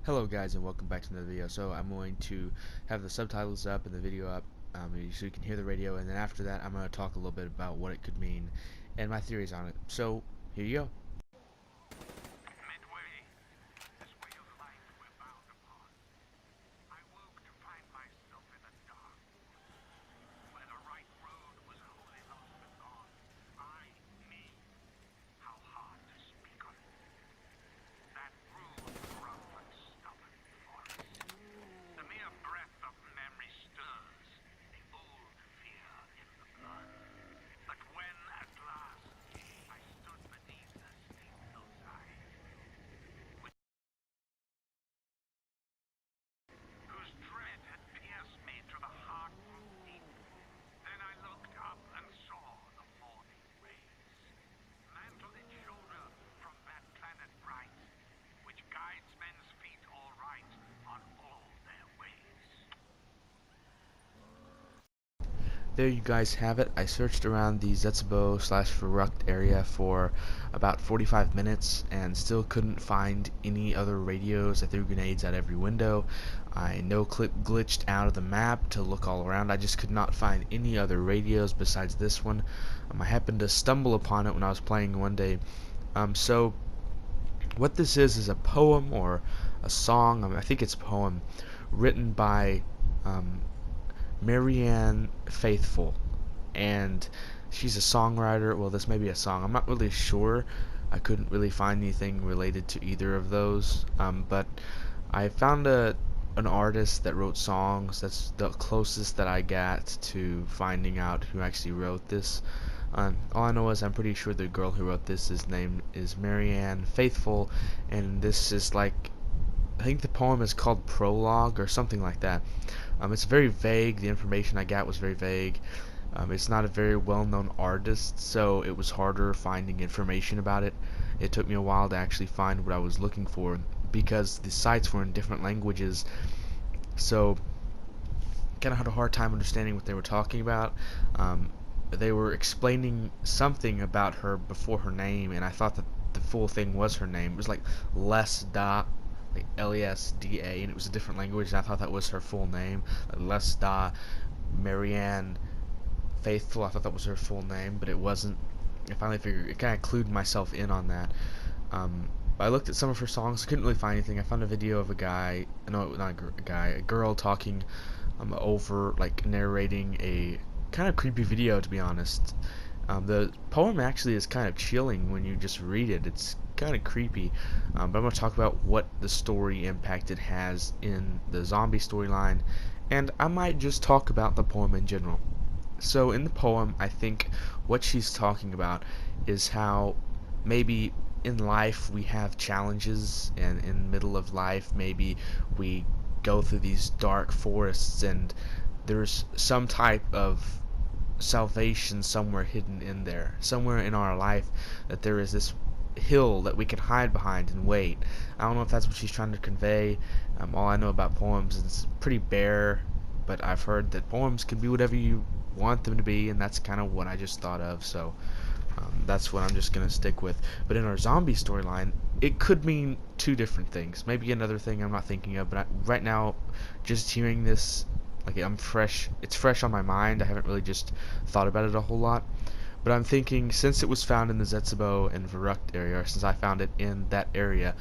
Hello guys, and welcome back to another video. So I'm going to have the subtitles up and the video up so you can hear the radio, and then after that I'm going to talk a little bit about what it could mean and my theories on it. So here you go. There you guys have it. I searched around the Zetsubo/Verruckt area for about 45 minutes and still couldn't find any other radios. I threw grenades at every window. I no-clip glitched out of the map to look all around. I just could not find any other radios besides this one. I happened to stumble upon it when I was playing one day. So what this is a poem or a song. I think it's a poem written by Marianne Faithfull, and she's a songwriter. Well, this may be a song. I'm not really sure. I couldn't really find anything related to either of those, but I found an artist that wrote songs. That's the closest that I got to finding out who actually wrote this. All I know is I'm pretty sure the girl who wrote this, his name is Marianne Faithfull, and this is like, I think the poem is called Prologue or something like that. It's very vague. The information I got was very vague. It's not a very well-known artist, so it was harder finding information about it. It took me a while to actually find what I was looking for because the sites were in different languages, so kind of had a hard time understanding what they were talking about. They were explaining something about her before her name, and I thought that the full thing was her name. It was like Lesda, like Lesda, and it was a different language, and I thought that was her full name, like Lesda Marianne Faithfull. I thought that was her full name, but it wasn't. I finally figured, it kind of clued myself in on that. I looked at some of her songs. I couldn't really find anything. I found a video of a guy, no, not a guy, a girl talking over, like narrating a kind of creepy video, to be honest. The poem actually is kind of chilling when you just read it. It's kind of creepy, but I'm going to talk about what the story impact it has in the zombie storyline, and I might just talk about the poem in general. So in the poem, I think what she's talking about is how maybe in life we have challenges, and in the middle of life maybe we go through these dark forests, and there's some type of salvation somewhere hidden in there, somewhere in our life, that there is this hill that we can hide behind and wait. I don't know if that's what she's trying to convey. All I know about poems is it's pretty bare, but I've heard that poems can be whatever you want them to be, and that's kind of what I just thought of, so that's what I'm just gonna stick with. But in our zombie storyline, it could mean two different things, maybe another thing I'm not thinking of, but right now, just hearing this, like, it's fresh on my mind. I haven't really just thought about it a whole lot, but I'm thinking, since it was found in the Zetsubo and Verruckt area, or since I found it in that area,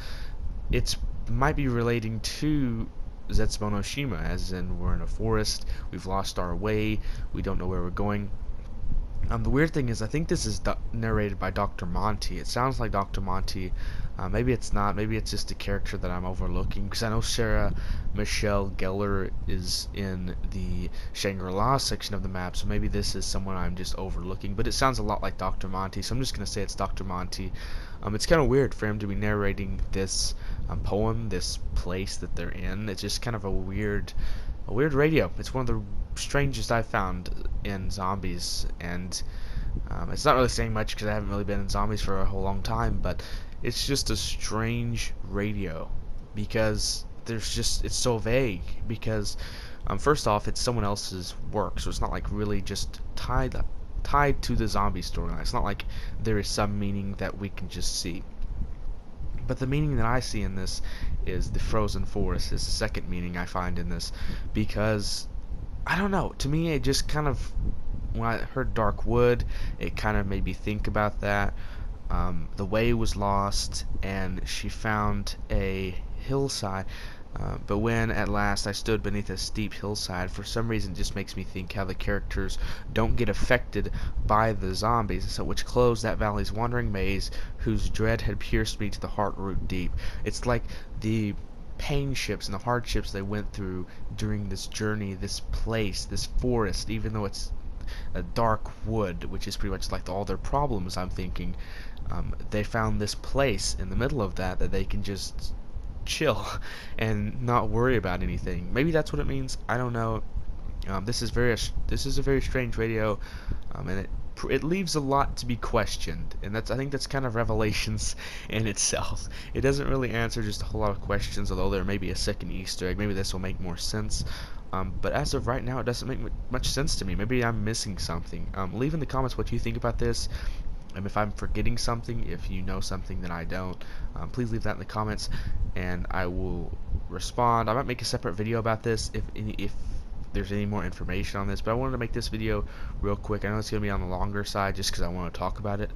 it might be relating to Zetsubo no Shima, as in we're in a forest, we've lost our way, we don't know where we're going. The weird thing is, I think this is narrated by Dr. Monty. It sounds like Dr. Monty. Maybe it's not. Maybe it's just a character that I'm overlooking, because I know Sarah Michelle Gellar is in the Shangri-La section of the map, so maybe this is someone I'm just overlooking. But it sounds a lot like Dr. Monty, so I'm just going to say it's Dr. Monty. It's kind of weird for him to be narrating this poem, this place that they're in. It's just kind of a weird radio. It's one of the strangest I've found in zombies, and it's not really saying much because I haven't really been in zombies for a whole long time, but it's just a strange radio because it's so vague, because first off, it's someone else's work, so it's not like really just tied to the zombie storyline. It's not like there is some meaning that we can just see. But the meaning that I see in this is the frozen forest is the second meaning I find in this, because I don't know, to me it just kind of, when I heard dark wood, it kind of made me think about that. The way was lost, and she found a hillside. But when at last I stood beneath a steep hillside, for some reason it just makes me think how the characters don't get affected by the zombies, so which closed that valley's wandering maze, whose dread had pierced me to the heart root deep. It's like the pain ships and the hardships they went through during this journey, this place, this forest, even though it's a dark wood, which is pretty much like all their problems, I'm thinking, they found this place in the middle of that they can just chill and not worry about anything. Maybe that's what it means. I don't know. This is a very strange video, and it leaves a lot to be questioned, and I think that's kind of Revelations in itself. It doesn't really answer just a whole lot of questions, although there may be a second Easter egg. Maybe this will make more sense. But as of right now, it doesn't make much sense to me. Maybe I'm missing something. Leave in the comments what you think about this. If I'm forgetting something, if you know something that I don't, please leave that in the comments, and I will respond. I might make a separate video about this if there's any more information on this, but I wanted to make this video real quick. I know it's going to be on the longer side just because I want to talk about it.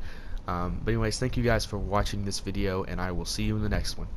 But anyways, thank you guys for watching this video, and I will see you in the next one.